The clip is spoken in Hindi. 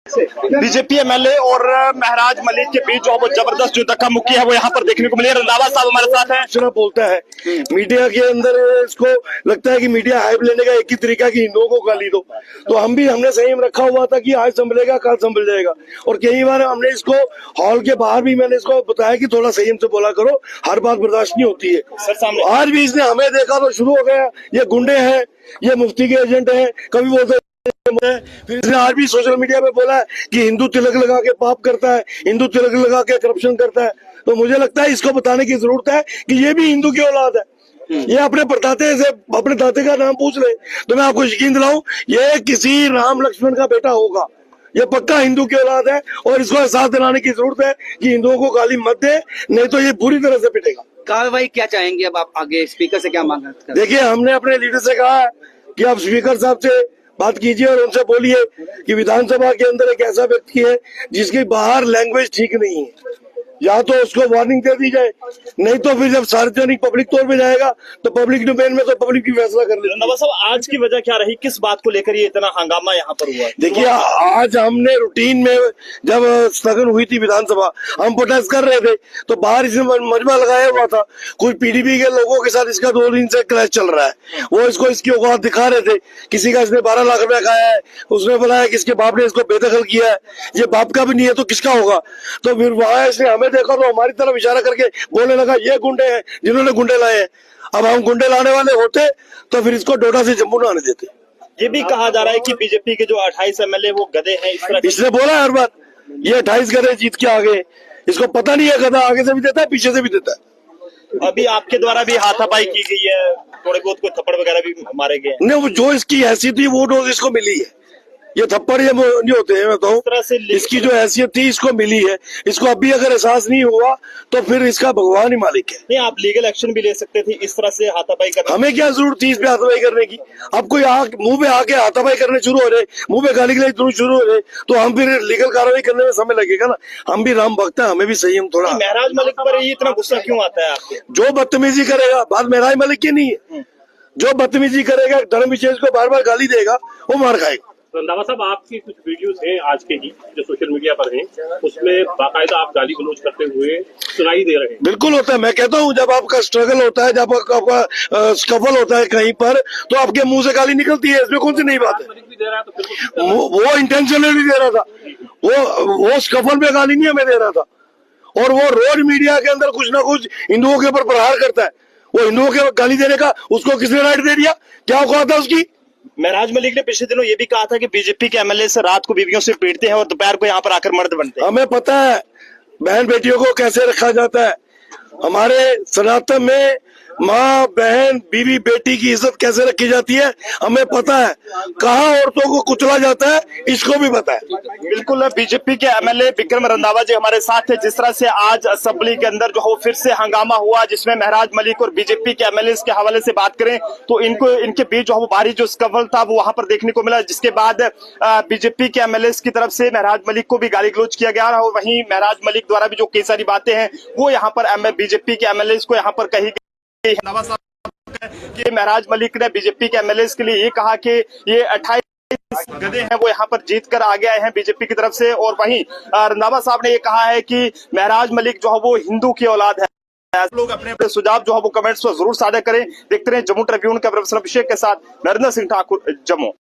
बीजेपी एमएलए और महराज मलिक के बीच जो जबरदस्त जो धक्का मुक्की है वो यहाँ पर देखने को मिली है। रंधावा साहब हमारे साथ हैं। चुनाव बोलता है मीडिया के अंदर, इसको लगता है कि मीडिया हाइप लेने का एक ही तरीका कि हिंदुओं को गाली दो। तो हमने संयम रखा हुआ था कि आज संभलेगा कल संभल जाएगा, और कई बार हमने इसको हॉल के बाहर भी मैंने इसको बताया कि थोड़ा संयम से बोला करो, हर बात बर्दाश्त नहीं होती है। आज भी इसने हमें देखा तो शुरू हो गया, ये गुंडे हैं, ये मुफ्ती के एजेंट हैं, कभी बोलते फिर इसने आज भी सोशल मीडिया पे बोला है कि हिंदू तिलक लगा के पाप करता है, हिंदू तिलक लगा के करप्शन करता है। तो मुझे लगता है इसको बताने की जरूरत है कि ये भी हिंदू की औलाद है। ये अपने परदाते से अपने दाते का नाम पूछ ले तो मैं आपको यकीन दिलाऊं, ये किसी राम लक्ष्मण का बेटा होगा। ये पक्का हिंदू की औलाद है और इसको एहसास दिलाने की जरूरत है कि हिंदुओं को गाली मत दे, नहीं तो ये पूरी तरह से पिटेगा। कार्रवाई क्या चाहेंगे अब आप आगे? स्पीकर से क्या मांग रहे हैं? देखिए, हमने अपने लीडर से कहा है कि आप स्पीकर साहब से बात कीजिए और उनसे बोलिए कि विधानसभा के अंदर एक ऐसा व्यक्ति है जिसकी बाहर लैंग्वेज ठीक नहीं है, या तो उसको वार्निंग दे दी जाए, नहीं तो फिर जब सार्वजनिक पब्लिक तौर पे जाएगा तो पब्लिक डोमेन में तो पब्लिक की फैसला कर ले। रंधावा साहब, आज की वजह क्या रही, किस बात को लेकर ये इतना हंगामा यहाँ पर हुआ? देखिए, आज हमने रूटीन में जब स्थगन हुई थी विधानसभा, हम प्रोटेस्ट कर रहे थे तो बाहर इसने मजमा लगाया हुआ था। कुछ पीडीपी के लोगों के साथ इसका 2 दिन से क्लैश चल रहा है। वो इसको इसकी औकात दिखा रहे थे। किसी का इसने 12 लाख रुपया खाया है, उसने बताया कि इसके बाप ने इसको बेदखल किया है। ये बाप का भी नहीं है तो किसका होगा? तो फिर वहां इसने हमें देखा तो हमारी तरफ इशारा करके बोलने लगा ये गुंडे हैं जिन्होंने गुंडे लाए हैं। अब हम गुंडे लाने वाले होते तो फिर इसको डोडा से जम्मू न आने देते। ये भी कहा जा रहा है कि बीजेपी के जो 28 एमएलए वो गधे हैं, इस तरह इसने बोला हर बार ये 28 गधे जीत के आ गए। इसको पता नहीं है गधा आगे से भी देता है पीछे से भी देता है। अभी आपके द्वारा भी हाथापाई की गई है, थोड़े बहुत को थप्पड़ वगैरह भी मारे गए। नहीं, जो इसकी हैसियत थी वो डोज इसको मिली है। ये थप्पड़ ये नहीं होते हैं, मैं तो इसकी जो हैसियत थी इसको मिली है। इसको अभी अगर एहसास नहीं हुआ तो फिर इसका भगवान ही मालिक है। नहीं, आप लीगल एक्शन भी ले सकते थे, इस तरह से हाथापाई करना। हमें क्या जरूरत थी इस पे हाथापाई करने की? अब कोई मुंह पे आके हाथापाई करने शुरू हो रहे, मुंह पे गाली गलौज शुरू हो रहे, तो हम फिर लीगल कार्रवाई करने में समय लगेगा ना। हम भी राम भक्त हैं, हमें भी संयम थोड़ा। महराज मलिक पर ये इतना गुस्सा क्यों आता है आपके? जो बदतमीजी करेगा, बात महराज मलिक की नहीं है, जो बदतमीजी करेगा, धर्म विशेष को बार बार गाली देगा, वो मार खाएगा। रंधावा साहब, आपकी कुछ वीडियोस हैं आज के ही जो सोशल मीडिया पर हैं, उसमें बाकायदा आप गाली गलौज करते हुए सुनाई दे रहे हैं। बिल्कुल होता है, मैं कहता हूँ जब आपका स्ट्रगल होता है, जब आपका स्कफल होता है कहीं पर, तो आपके मुंह से गाली निकलती है। इसमें कौन सी नई बात है? वो इंटेंशनली दे रहा था, वो स्कफल में गाली नहीं हमें दे रहा था। और वो रोज मीडिया के अंदर कुछ ना कुछ हिंदुओं के ऊपर प्रहार करता है। वो हिंदुओं के गाली देने का उसको किसने राइट दे दिया? क्या औकात है उसकी? महराज मलिक ने पिछले दिनों ये भी कहा था कि बीजेपी के एमएलए से रात को बीवियों से पीटते हैं और दोपहर को यहाँ पर आकर मर्द बनते हैं। हमें पता है बहन बेटियों को कैसे रखा जाता है। हमारे सनातन में माँ बहन बीवी बेटी की इज्जत कैसे रखी जाती है हमें पता है। कहाँ औरतों को कुचला जाता है इसको भी पता है। बिल्कुल, बीजेपी के एमएलए विक्रम रंधावा जी हमारे साथ थे। जिस तरह से आज असेंबली के अंदर जो है फिर से हंगामा हुआ, जिसमें महराज मलिक और बीजेपी के एमएलए के हवाले से बात करें तो इनके बीच जो भारी जो स्कफल था वो वहां पर देखने को मिला, जिसके बाद बीजेपी के एमएलए की तरफ से महराज मलिक को भी गाली गलौज किया गया और वहीं महराज मलिक द्वारा भी जो कई सारी बातें हैं वो यहाँ पर बीजेपी के एमएलए को यहाँ पर कही कि महराज मलिक ने बीजेपी के एमएलए के लिए ये कहा कि ये 28 गधे हैं वो यहाँ पर जीत कर आगे आए हैं बीजेपी की तरफ से। और वहीं रंधावा साहब ने ये कहा है कि महराज मलिक जो है वो हिंदू की औलाद है। लोग अपने अपने सुझाव जो है वो कमेंट्स में जरूर साझा करें। देखते रहे जम्मू ट्रिब्यून के अभिषेक के साथ नरेंद्र सिंह ठाकुर, जम्मू।